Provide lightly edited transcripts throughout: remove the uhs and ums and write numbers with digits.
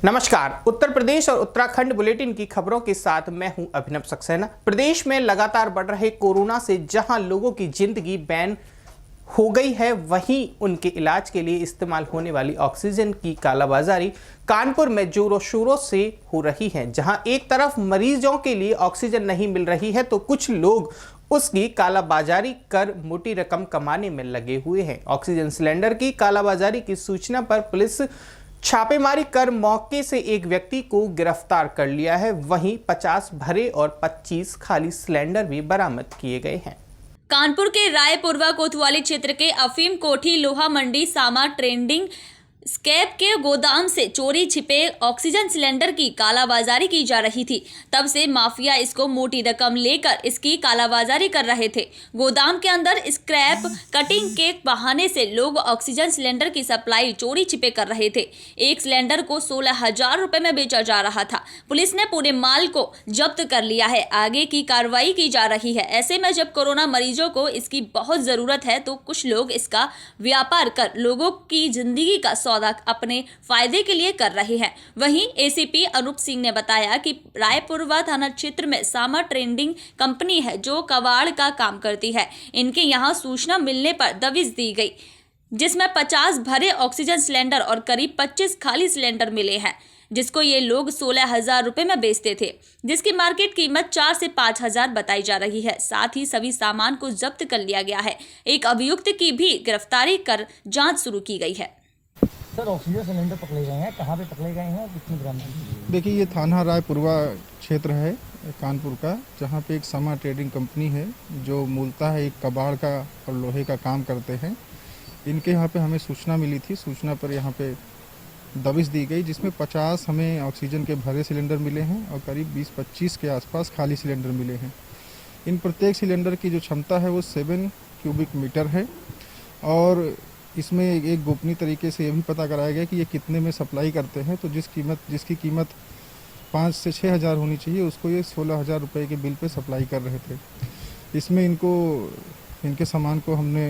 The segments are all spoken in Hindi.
नमस्कार। उत्तर प्रदेश और उत्तराखंड बुलेटिन की खबरों के साथ मैं हूं अभिनव सक्सेना। प्रदेश में लगातार बढ़ रहे कोरोना से जहां लोगों की जिंदगी बैन हो गई है, वहीं उनके इलाज के लिए इस्तेमाल होने वाली ऑक्सीजन की कालाबाजारी कानपुर में जोरों शोरों से हो रही है। जहां एक तरफ मरीजों के लिए ऑक्सीजन नहीं मिल रही है तो कुछ लोग उसकी कालाबाजारी कर मोटी रकम कमाने में लगे हुए हैं। ऑक्सीजन सिलेंडर की कालाबाजारी की सूचना पर पुलिस छापेमारी कर मौके से एक व्यक्ति को गिरफ्तार कर लिया है। वहीं 50 भरे और 25 खाली सिलेंडर भी बरामद किए गए हैं। कानपुर के रायपुरवा कोतवाली क्षेत्र के अफीम कोठी लोहा मंडी सामा ट्रेंडिंग स्कैप के गोदाम से चोरी छिपे ऑक्सीजन सिलेंडर की कालाबाजारी की जा रही थी। तब से माफिया इसको मोटी रकम लेकर इसकी कालाबाजारी कर रहे थे। गोदाम के अंदर स्क्रैप कटिंग के बहाने से लोग ऑक्सीजन सिलेंडर की सप्लाई चोरी छिपे कर रहे थे। एक सिलेंडर को 16,000 रुपए में बेचा जा रहा था। पुलिस ने पूरे माल को जब्त कर लिया है। आगे की कार्रवाई की जा रही है। ऐसे में जब कोरोना मरीजों को इसकी बहुत जरूरत है तो कुछ लोग इसका व्यापार कर लोगों की जिंदगी का सौदा अपने फायदे के लिए कर रहे हैं। वहीं एसीपी अनूप सिंह ने बताया कि रायपुरवा थाना क्षेत्र में सामा ट्रेंडिंग कंपनी है जो कबाड़ का काम करती है। इनके यहां सूचना मिलने पर दबिश दी गई, जिसमें 50 भरे ऑक्सीजन सिलेंडर और करीब 25 खाली सिलेंडर मिले हैं, जिसको ये लोग 16,000 रुपए में बेचते थे, जिसकी मार्केट कीमत 4 से 5,000 बताई जा रही है। साथ ही सभी सामान को जब्त कर लिया गया है। एक अभियुक्त की भी गिरफ्तारी कर जांच शुरू की गई है। सर, ऑक्सीजन सिलेंडर पकड़े गए हैं, कहाँ पे पकड़े गए हैं और कितनी बरामद? देखिए, ये थाना रायपुरवा क्षेत्र है कानपुर का, जहाँ पे एक सामा ट्रेडिंग कंपनी है जो मूलतः एक कबाड़ का और लोहे का काम करते हैं। इनके यहाँ पे हमें सूचना मिली थी। सूचना पर यहाँ पे दबिश दी गई, जिसमें 50 हमें ऑक्सीजन के भरे सिलेंडर मिले हैं और करीब 20-25 के आसपास खाली सिलेंडर मिले हैं। इन प्रत्येक सिलेंडर की जो क्षमता है वो 7 क्यूबिक मीटर है और इसमें एक गोपनीय तरीके से ये भी पता कराया गया कि ये कितने में सप्लाई करते हैं। तो जिसकी कीमत 5 से 6 हज़ार होनी चाहिए, उसको ये 16,000 रुपये के बिल पे सप्लाई कर रहे थे। इसमें इनके सामान को हमने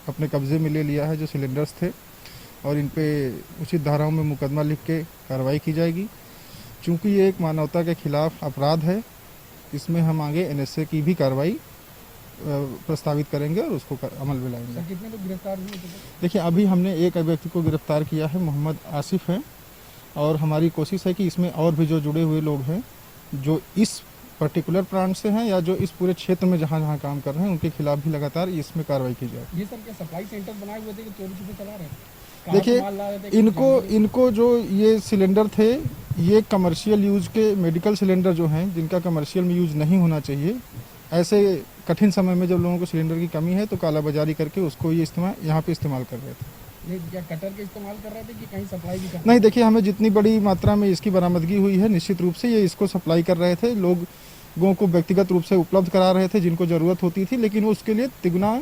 अपने कब्जे में ले लिया है, जो सिलेंडर्स थे, और इन पे उचित धाराओं में मुकदमा लिख के कार्रवाई की जाएगी। चूँकि ये एक मानवता के खिलाफ अपराध है, इसमें हम आगे NSA की भी कार्रवाई प्रस्तावित करेंगे और उसको अमल में लाएंगे। कितने लोग गिरफ्तार हुए? देखिए, अभी हमने एक व्यक्ति को गिरफ्तार किया है, मोहम्मद आसिफ है, और हमारी कोशिश है कि इसमें और भी जो जुड़े हुए लोग हैं जो इस पर्टिकुलर प्लांट से हैं या जो इस पूरे क्षेत्र में जहाँ जहाँ काम कर रहे हैं, उनके खिलाफ भी लगातार इसमें कार्रवाई की जाए। ये सर क्या सप्लाई सेंटर बनाए हुए थे कि चोरी छुपे चला रहे हैं? देखिए, इनको जो ये सिलेंडर थे, ये कमर्शियल यूज के मेडिकल सिलेंडर जो हैं, जिनका कमर्शियल में यूज नहीं होना चाहिए, ऐसे कठिन समय में जब लोगों को सिलेंडर की कमी है तो कालाबाजारी करके उसको ये यहाँ पे इस्तेमाल कर रहे थे। ये क्या कटर के इस्तेमाल कर रहे थे कि कहीं सप्लाई भी कर? नहीं, देखिए, हमें जितनी बड़ी मात्रा में इसकी बरामदगी हुई है, निश्चित रूप से ये इसको सप्लाई कर रहे थे। लोगों को व्यक्तिगत रूप से उपलब्ध करा रहे थे जिनको ज़रूरत होती थी, लेकिन वो उसके लिए तिगुना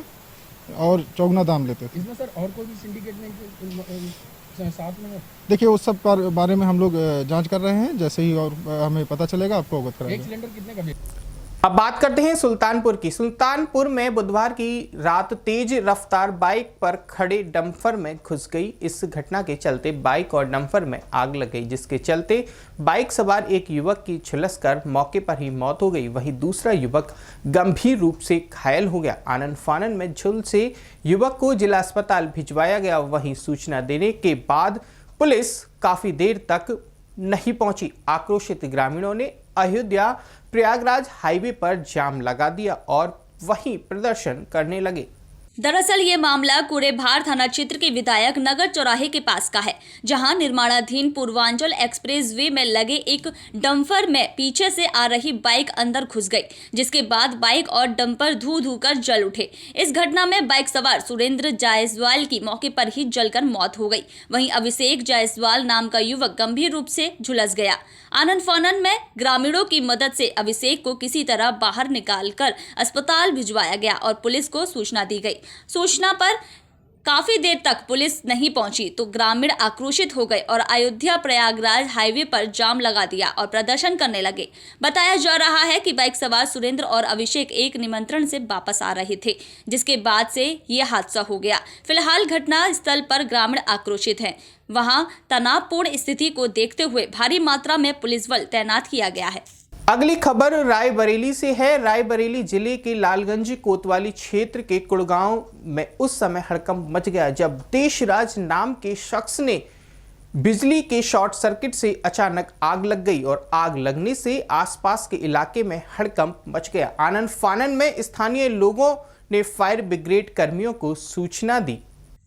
और चौगुना दाम लेते थे। इसमें सर और कोई भी सिंडिकेट नहीं साथ में? देखिए, उस सब बारे में हम लोग जाँच कर रहे हैं। जैसे ही और हमें पता चलेगा आपको अवगत कराएंगे। एक सिलेंडर कितने का? अब बात करते हैं सुल्तानपुर की। सुल्तानपुर में बुधवार की रात तेज रफ्तार बाइक पर खड़े डंपर में घुस गई। इस घटना के चलते बाइक और डंपर में आग लग गई, जिसके चलते बाइक सवार एक युवक की झुलसकर मौके पर ही मौत हो गई। वहीं दूसरा युवक गंभीर रूप से घायल हो गया। आनन फानन में झुलसे युवक को जिला अस्पताल भिजवाया गया। वहीं सूचना देने के बाद पुलिस काफी देर तक नहीं पहुंची। आक्रोशित ग्रामीणों ने अयोध्या प्रयागराज हाईवे पर जाम लगा दिया और वहीं प्रदर्शन करने लगे। दरअसल ये मामला कुड़ेभार थाना क्षेत्र के विधायक नगर चौराहे के पास का है, जहां निर्माणाधीन पूर्वांचल एक्सप्रेस वे में लगे एक डंपर में पीछे से आ रही बाइक अंदर घुस गई, जिसके बाद बाइक और डंपर धू कर जल उठे। इस घटना में बाइक सवार सुरेंद्र जायसवाल की मौके पर ही जलकर मौत हो गई। वहीं अभिषेक जायसवाल नाम का युवक गंभीर रूप से झुलस गया। आनन फानन में ग्रामीणों की मदद से अभिषेक को किसी तरह बाहर निकालकर अस्पताल भिजवाया गया और पुलिस को सूचना दी गई। सूचना पर काफी देर तक पुलिस नहीं पहुंची तो ग्रामीण आक्रोशित हो गए और अयोध्या प्रयागराज हाईवे पर जाम लगा दिया और प्रदर्शन करने लगे। बताया जा रहा है कि बाइक सवार सुरेंद्र और अभिषेक एक निमंत्रण से वापस आ रहे थे, जिसके बाद से ये हादसा हो गया। फिलहाल घटना स्थल पर ग्रामीण आक्रोशित हैं। वहां तनावपूर्ण स्थिति को देखते हुए भारी मात्रा में पुलिस बल तैनात किया गया है। अगली खबर रायबरेली से है। रायबरेली जिले के लालगंज कोतवाली क्षेत्र के कुड़गांव में उस समय हड़कंप मच गया जब देशराज नाम के शख्स ने बिजली के शॉर्ट सर्किट से अचानक आग लग गई और आग लगने से आसपास के इलाके में हड़कंप मच गया। आनन फानन में स्थानीय लोगों ने फायर ब्रिगेड कर्मियों को सूचना दी।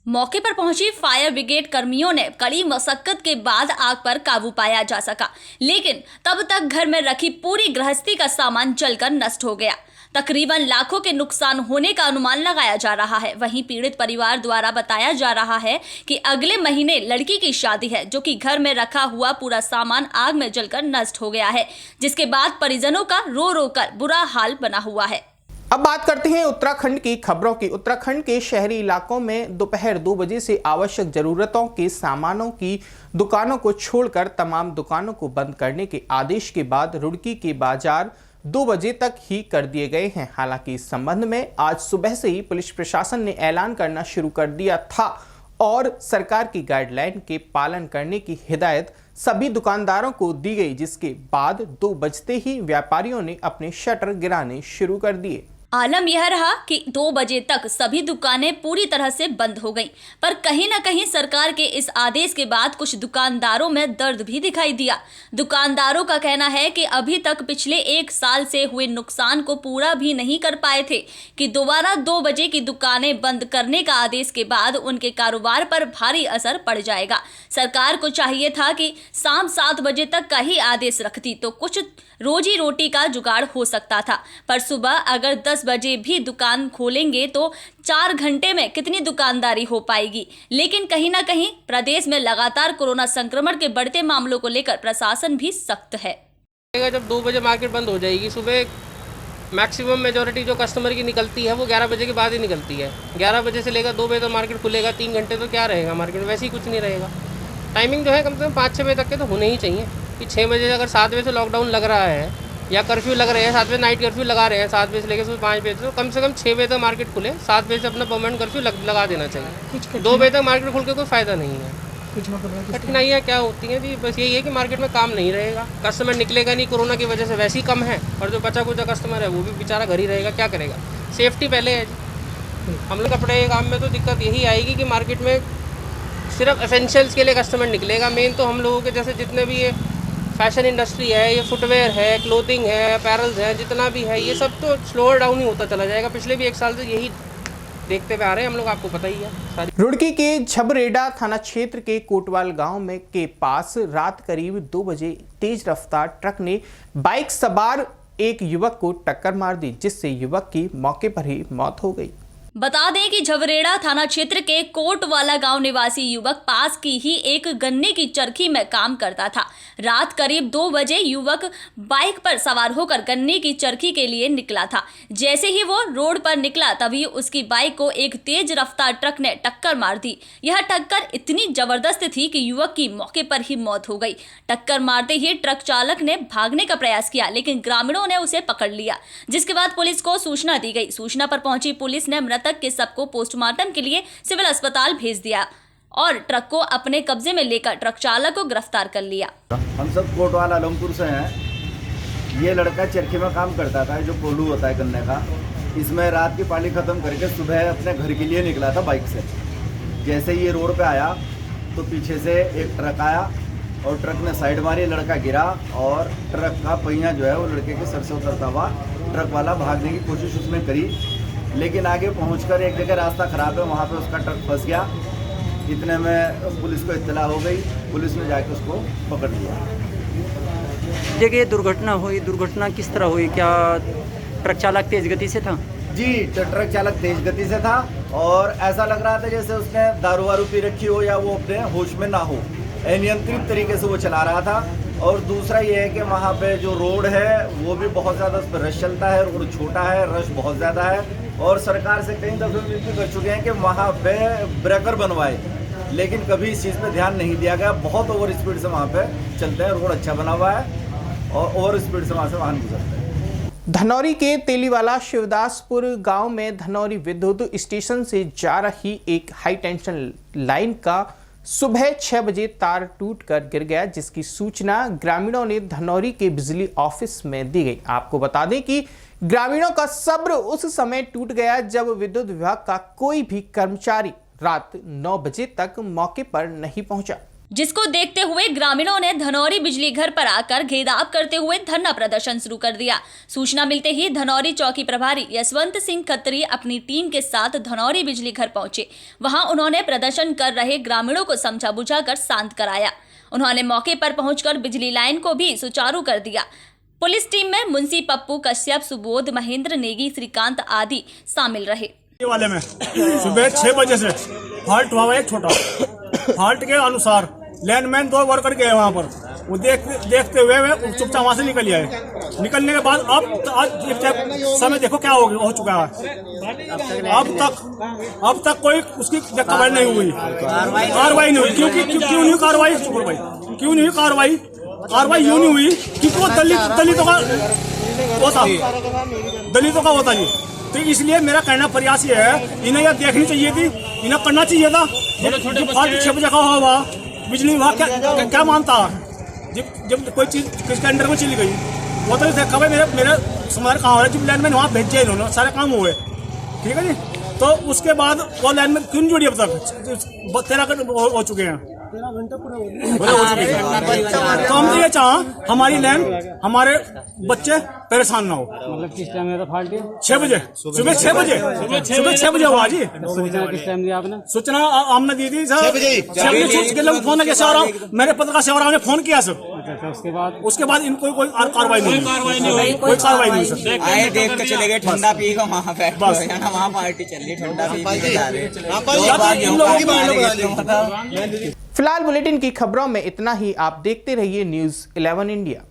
मौके पर पहुंची फायर ब्रिगेड कर्मियों ने कड़ी मशक्कत के बाद आग पर काबू पाया जा सका, लेकिन तब तक घर में रखी पूरी गृहस्थी का सामान जलकर नष्ट हो गया। तकरीबन लाखों के नुकसान होने का अनुमान लगाया जा रहा है। वहीं पीड़ित परिवार द्वारा बताया जा रहा है कि अगले महीने लड़की की शादी है, जो कि घर में रखा हुआ पूरा सामान आग में जलकर नष्ट हो गया है, जिसके बाद परिजनों का रो रो कर बुरा हाल बना हुआ है। अब बात करते हैं उत्तराखंड की खबरों की। उत्तराखंड के शहरी इलाकों में दोपहर 2 बजे से आवश्यक जरूरतों के सामानों की दुकानों को छोड़कर तमाम दुकानों को बंद करने के आदेश के बाद रुड़की के बाजार 2 बजे तक ही कर दिए गए हैं। हालांकि इस संबंध में आज सुबह से ही पुलिस प्रशासन ने ऐलान करना शुरू कर दिया था और सरकार की गाइडलाइन के पालन करने की हिदायत सभी दुकानदारों को दी गई, जिसके बाद 2 बजते ही व्यापारियों ने अपने शटर गिराने शुरू कर दिए। आलम यह रहा कि 2 बजे तक सभी दुकानें पूरी तरह से बंद हो गईं, पर कहीं न कहीं सरकार के इस आदेश के बाद कुछ दुकानदारों में दर्द भी दिखाई दिया। दुकानदारों का कहना है कि अभी तक पिछले 1 साल से हुए नुकसान को पूरा भी नहीं कर पाए थे कि दोबारा 2 बजे की दुकानें बंद करने का आदेश के बाद उनके कारोबार पर भारी असर पड़ जाएगा। सरकार को चाहिए था कि शाम 7 बजे तक का ही आदेश रखती तो कुछ रोजी रोटी का जुगाड़ हो सकता था, पर सुबह अगर 10 बजे भी दुकान खोलेंगे तो 4 घंटे में कितनी दुकानदारी हो पाएगी। लेकिन कहीं ना कहीं प्रदेश में लगातार कोरोना संक्रमण के बढ़ते मामलों को लेकर प्रशासन भी सख्त है। जब 2 बजे मार्केट बंद हो जाएगी, सुबह मैक्सिमम मेजॉरिटी जो कस्टमर की निकलती है वो 11 बजे के बाद ही निकलती है। 11 बजे से लेकर 2 बजे तक मार्केट खुलेगा। 3 घंटे तो क्या रहेगा मार्केट में, वैसे ही कुछ नहीं रहेगा। टाइमिंग जो है कम से कम 5-6 बजे तक के तो होने ही चाहिए कि 6 बजे अगर 7 बजे से लॉकडाउन लग रहा है या कर्फ्यू लग रहे हैं, 7 बजे नाइट कर्फ्यू लगा रहे हैं 7 बजे से लेकर सुबह 5 बजे, तो कम से कम 6 बजे तक मार्केट खुले। 7 बजे से अपना परमानेंट कर्फ्यू लगा देना चाहिए। 2 बजे तक मार्केट खुल के कोई फ़ायदा नहीं है। कठिनाइयाँ क्या होती हैं जी, बस यही है कि मार्केट में काम नहीं रहेगा, कस्टमर निकलेगा नहीं, कोरोना की वजह से वैसे ही कम है, और जो बचा कुचा कस्टमर है वो भी बेचारा घर ही रहेगा, क्या करेगा। सेफ्टी पहले है जी। हम लोग कपड़े के काम में तो दिक्कत यही आएगी कि मार्केट में सिर्फ एसेंशियल्स के लिए कस्टमर निकलेगा। मेन तो हम लोगों के जैसे जितने भी ये फैशन इंडस्ट्री है, ये फुटवेयर है, क्लोथिंग है, अपैरल्स है, जितना भी है, ये सब तो स्लोअर डाउन ही होता चला जाएगा। पिछले भी 1 साल से यही देखते हुए आ रहे हैं हम लोग, आपको पता ही है सारी। रुड़की के झबरेड़ा थाना क्षेत्र के कोटवाल गांव में के पास रात करीब 2 बजे तेज रफ्तार ट्रक ने बाइक सवार एक युवक को टक्कर मार दी, जिससे युवक की मौके पर ही मौत हो गई। बता दें कि झबरेड़ा थाना क्षेत्र के कोटवाला गांव निवासी युवक पास की ही एक गन्ने की चरखी में काम करता था। रात करीब 2 बजे युवक बाइक पर सवार होकर गन्ने की चरखी के लिए निकला था। जैसे ही वो रोड पर निकला तभी उसकी बाइक को एक तेज रफ्तार ट्रक ने टक्कर मार दी। यह टक्कर इतनी जबरदस्त थी कि युवक की मौके पर ही मौत हो गई। टक्कर मारते ही ट्रक चालक ने भागने का प्रयास किया, लेकिन ग्रामीणों ने उसे पकड़ लिया, जिसके बाद पुलिस को सूचना दी गई। सूचना पर पहुंची पुलिस ने मृतक के सबको पोस्टमार्टम के लिए सिविल अस्पताल भेज दिया और ट्रक को अपने कब्जे में लेकर ट्रक चालक को गिरफ्तार कर लिया। हम सब कोटवाला आलमपुर से हैं। ये लड़का चरखी में काम करता था, जो कोल्हू होता है गन्ने का। इसमें रात की पाली ख़त्म करके सुबह अपने घर के लिए निकला था बाइक से। जैसे ये रोड पे आया तो पीछे से एक ट्रक आया और ट्रक ने साइड मारी, लड़का गिरा और ट्रक का पहिया जो है वो लड़के के सर से उतरता हुआ ट्रक वाला भागने की कोशिश उसने करी, लेकिन आगे पहुंचकर एक जगह रास्ता ख़राब है, वहाँ पे उसका ट्रक फंस गया। इतने में पुलिस को इत्तला हो गई, पुलिस ने जाके उसको पकड़ लिया। जगह दुर्घटना हुई, दुर्घटना किस तरह हुई? क्या ट्रक चालक तेज गति से था? जी, ट्रक चालक तेज गति से था और ऐसा लग रहा था जैसे उसने दारू वारू पी रखी हो या वो अपने होश में ना हो। अनियंत्रित तरीके से वो चला रहा था। और दूसरा ये है कि वहाँ पे जो रोड है वो भी बहुत ज़्यादा उस पर रश चलता है, रोड छोटा है, रश बहुत ज़्यादा है और सरकार से कई दफे विनती कर चुके हैं कि वहाँ पे ब्रेकर बनवाए, लेकिन कभी इस चीज़ पे ध्यान नहीं दिया गया। बहुत ओवर स्पीड से वहाँ पे चलते हैं, रोड अच्छा बना हुआ है और ओवर स्पीड से वहाँ से वाहन गुजरते हैं। धनौरी के तेलीवाला शिवदासपुर गांव में धनौरी विद्युत स्टेशन से जा रही एक हाई टेंशन लाइन का सुबह 6 बजे तार टूटकर गिर गया, जिसकी सूचना ग्रामीणों ने धनौरी के बिजली ऑफिस में दी गई। आपको बता दें कि ग्रामीणों का सब्र उस समय टूट गया जब विद्युत विभाग का कोई भी कर्मचारी रात 9 बजे तक मौके पर नहीं पहुंचा, जिसको देखते हुए ग्रामीणों ने धनौरी बिजली घर पर आकर घेराव करते हुए धरना प्रदर्शन शुरू कर दिया। सूचना मिलते ही धनौरी चौकी प्रभारी यशवंत सिंह खत्री अपनी टीम के साथ धनौरी बिजली घर पहुंचे। वहां उन्होंने प्रदर्शन कर रहे ग्रामीणों को समझा बुझाकर शांत कराया। उन्होंने मौके पर पहुंचकर बिजली लाइन को भी सुचारू कर दिया। पुलिस टीम में मुंशी पप्पू कश्यप, सुबोध, महेंद्र नेगी, श्रीकांत आदि शामिल रहे। वाले में सुबह 6 बजे से फॉल्ट हुआ है, छोटा फॉल्ट के अनुसार लैंडमैन 2 वर्कर गए वहाँ पर, वो देखते हुए वे चुपचाप वहाँ से निकल आए। निकलने के बाद अब आज समय देखो क्या हो चुका है। अब तक कोई उसकी कार्रवाई नहीं हुई, कार्रवाई नहीं हुई। क्यों नहीं कार्रवाई? क्यों नहीं कार्रवाई? कार्रवाई यूं नहीं हुई क्योंकि वो दलितों का होता नहीं। तो इसलिए मेरा कहना प्रयास ये है, इन्हें यह देखनी चाहिए थी, इन्हें करना चाहिए था। फाल्ट 6 बजे का हुआ, बिजली विभाग क्या मानता? जब कोई चीज किसके अंडर में चली गई, वो तो देखा भाई मेरे समार कहाँ हो रहा है। जब लाइनमैन वहाँ भेजे इन्होंने, सारे काम हुए, ठीक है जी। तो उसके बाद वो लाइनमैन क्यों जुड़ी? अब तक 13 घंटे हो चुके हैं, 13 घंटे पूरे हो चुके हैं। तो हम ये चाह हमारी लाइन, हमारे बच्चे परेशान ना हो। मतलब किस टाइम में फॉल्ट? 6 बजे, सुबह 6 बजे, सुबह 6 बजे हुआ जी। सूचना किस टाइम दिया आपने? सूचना हमने दी थी सर 6 बजे। फोन कैसे आ रहा हूँ, मेरे पत्रकार सेवा ने फोन किया सर। उसके बाद इनको कोई कार्रवाई नहीं, कोई कार्रवाई नहीं सर। आए देख के चले गए, ठंडा पी के वहाँ पे बस वहाँ पार्टी चल रही, ठंडा पी के जा रहे। फिलहाल बुलेटिन की खबरों में इतना ही। आप देखते रहिए न्यूज़ 11 इंडिया।